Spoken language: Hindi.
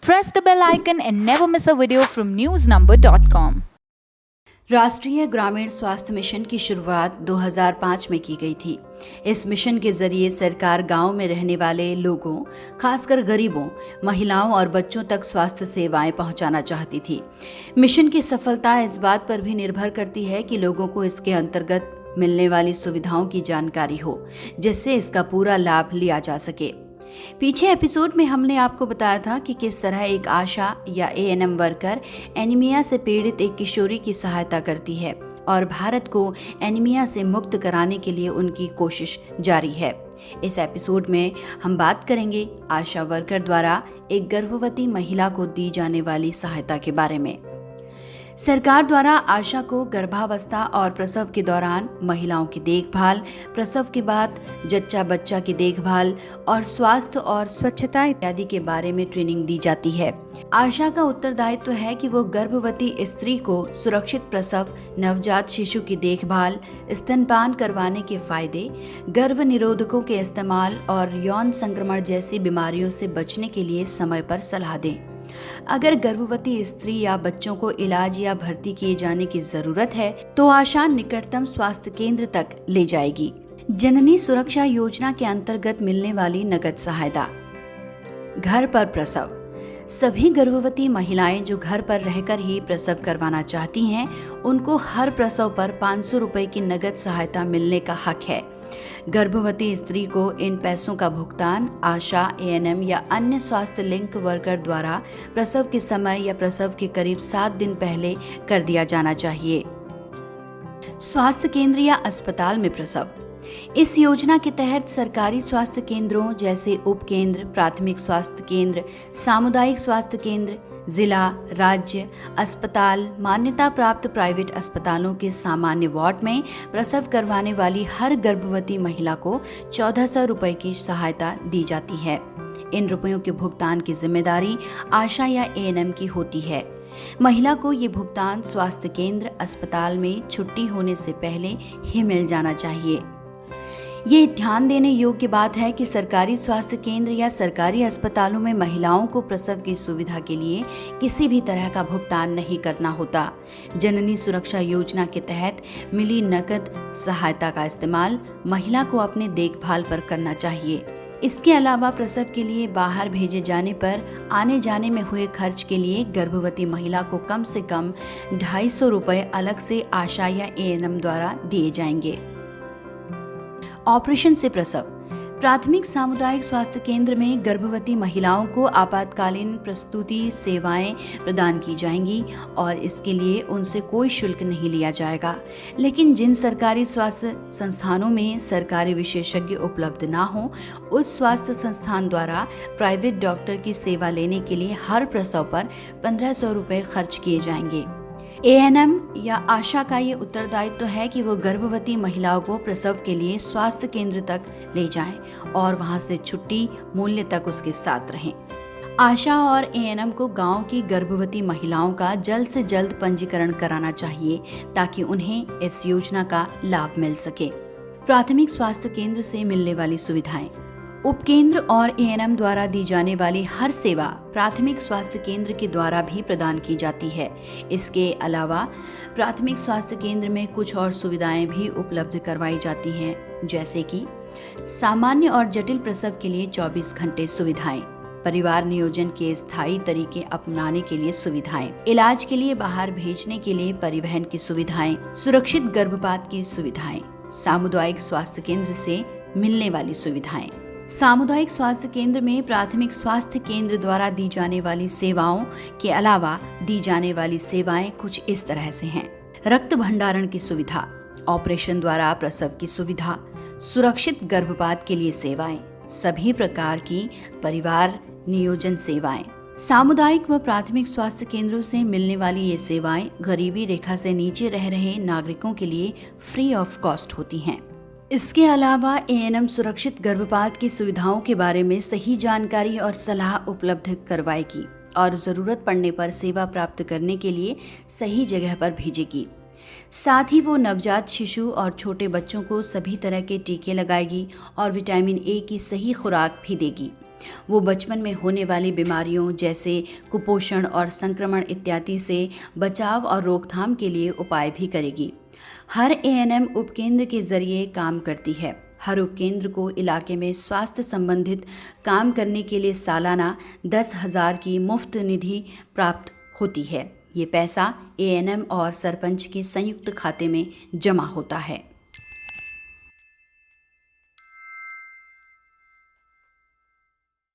Press the bell icon and never miss a video from newsnumber.com. राष्ट्रीय ग्रामीण स्वास्थ्य मिशन की शुरुआत 2005 में की गई थी। इस मिशन के जरिए सरकार गांव में रहने वाले लोगों, खासकर गरीबों, महिलाओं और बच्चों तक स्वास्थ्य सेवाएं पहुंचाना चाहती थी। मिशन की सफलता इस बात पर भी निर्भर करती है कि लोगों को इसके अंतर्गत मिलने वाली सुविधाओं की जानकारी हो, जिससे इसका पूरा लाभ लिया जा सके। पीछे एपिसोड में हमने आपको बताया था कि किस तरह एक आशा या एएनएम वर्कर एनीमिया से पीड़ित एक किशोरी की सहायता करती है और भारत को एनीमिया से मुक्त कराने के लिए उनकी कोशिश जारी है। इस एपिसोड में हम बात करेंगे आशा वर्कर द्वारा एक गर्भवती महिला को दी जाने वाली सहायता के बारे में। सरकार द्वारा आशा को गर्भावस्था और प्रसव के दौरान महिलाओं की देखभाल, प्रसव के बाद जच्चा बच्चा की देखभाल और स्वास्थ्य और स्वच्छता इत्यादि के बारे में ट्रेनिंग दी जाती है। आशा का उत्तरदायित्व है कि वो गर्भवती स्त्री को सुरक्षित प्रसव, नवजात शिशु की देखभाल, स्तनपान करवाने के फायदे, गर्भ निरोधकों के इस्तेमाल और यौन संक्रमण जैसी बीमारियों से बचने के लिए समय पर सलाह दें। अगर गर्भवती स्त्री या बच्चों को इलाज या भर्ती किए जाने की जरूरत है तो आशा निकटतम स्वास्थ्य केंद्र तक ले जाएगी। जननी सुरक्षा योजना के अंतर्गत मिलने वाली नगद सहायता। घर पर प्रसव। सभी गर्भवती महिलाएं जो घर पर रहकर ही प्रसव करवाना चाहती हैं, उनको हर प्रसव पर 500 रुपए की नगद सहायता मिलने का हक है। गर्भवती स्त्री को इन पैसों का भुगतान आशा, एएनएम या अन्य स्वास्थ्य लिंक वर्कर द्वारा प्रसव के समय या प्रसव के करीब 7 दिन पहले कर दिया जाना चाहिए। स्वास्थ्य केंद्र या अस्पताल में प्रसव। इस योजना के तहत सरकारी स्वास्थ्य केंद्रों जैसे उपकेंद्र, प्राथमिक स्वास्थ्य केंद्र, सामुदायिक स्वास्थ्य केंद्र, जिला, राज्य अस्पताल, मान्यता प्राप्त प्राइवेट अस्पतालों के सामान्य वार्ड में प्रसव करवाने वाली हर गर्भवती महिला को 1400 रुपए की सहायता दी जाती है। इन रुपयों के भुगतान की जिम्मेदारी आशा या एएनएम की होती है। महिला को ये भुगतान स्वास्थ्य केंद्र, अस्पताल में छुट्टी होने से पहले ही मिल जाना चाहिए। ये ध्यान देने योग्य बात है कि सरकारी स्वास्थ्य केंद्र या सरकारी अस्पतालों में महिलाओं को प्रसव की सुविधा के लिए किसी भी तरह का भुगतान नहीं करना होता। जननी सुरक्षा योजना के तहत मिली नकद सहायता का इस्तेमाल महिला को अपने देखभाल पर करना चाहिए। इसके अलावा प्रसव के लिए बाहर भेजे जाने पर आने जाने में हुए खर्च के लिए गर्भवती महिला को कम से कम 250 रुपए अलग से आशा या एएनएम द्वारा दिए जाएंगे। ऑपरेशन से प्रसव। प्राथमिक सामुदायिक स्वास्थ्य केंद्र में गर्भवती महिलाओं को आपातकालीन प्रसूति सेवाएं प्रदान की जाएंगी और इसके लिए उनसे कोई शुल्क नहीं लिया जाएगा। लेकिन जिन सरकारी स्वास्थ्य संस्थानों में सरकारी विशेषज्ञ उपलब्ध ना हो, उस स्वास्थ्य संस्थान द्वारा प्राइवेट डॉक्टर की सेवा लेने के लिए हर प्रसव पर 1500 रुपए खर्च किए जाएंगे। एएनएम या आशा का ये उत्तरदायित्व है कि वो गर्भवती महिलाओं को प्रसव के लिए स्वास्थ्य केंद्र तक ले जाएं और वहां से छुट्टी मूल्य तक उसके साथ रहें। आशा और एएनएम को गांव की गर्भवती महिलाओं का जल्द से जल्द पंजीकरण कराना चाहिए ताकि उन्हें इस योजना का लाभ मिल सके। प्राथमिक स्वास्थ्य केंद्र से मिलने वाली सुविधाएं। उपकेंद्र और एएनएम द्वारा दी जाने वाली हर सेवा प्राथमिक स्वास्थ्य केंद्र के द्वारा भी प्रदान की जाती है। इसके अलावा प्राथमिक स्वास्थ्य केंद्र में कुछ और सुविधाएं भी उपलब्ध करवाई जाती हैं, जैसे कि सामान्य और जटिल प्रसव के लिए 24 घंटे सुविधाएं, परिवार नियोजन के स्थायी तरीके अपनाने के लिए सुविधाएं, इलाज के लिए बाहर भेजने के लिए परिवहन की सुविधाएं, सुरक्षित गर्भपात की सुविधाएं, सामुदायिक स्वास्थ्य केंद्र से मिलने वाली सुविधाएं। सामुदायिक स्वास्थ्य केंद्र में प्राथमिक स्वास्थ्य केंद्र द्वारा दी जाने वाली सेवाओं के अलावा दी जाने वाली सेवाएं कुछ इस तरह से हैं। रक्त भंडारण की सुविधा, ऑपरेशन द्वारा प्रसव की सुविधा, सुरक्षित गर्भपात के लिए सेवाएं, सभी प्रकार की परिवार नियोजन सेवाएं। सामुदायिक व प्राथमिक स्वास्थ्य केंद्रों से मिलने वाली ये सेवाएं गरीबी रेखा से नीचे रह रहे नागरिकों के लिए फ्री ऑफ कॉस्ट होती हैं। इसके अलावा एएनएम सुरक्षित गर्भपात की सुविधाओं के बारे में सही जानकारी और सलाह उपलब्ध करवाएगी और ज़रूरत पड़ने पर सेवा प्राप्त करने के लिए सही जगह पर भेजेगी। साथ ही वो नवजात शिशु और छोटे बच्चों को सभी तरह के टीके लगाएगी और विटामिन ए की सही खुराक भी देगी। वो बचपन में होने वाली बीमारियों जैसे कुपोषण और संक्रमण इत्यादि से बचाव और रोकथाम के लिए उपाय भी करेगी। हर एएनएम उपकेंद्र के जरिए काम करती है। हर उपकेंद्र को इलाके में स्वास्थ्य संबंधित काम करने के लिए सालाना 10,000 की मुफ्त निधि प्राप्त होती है। ये पैसा एएनएम और सरपंच के संयुक्त खाते में जमा होता है।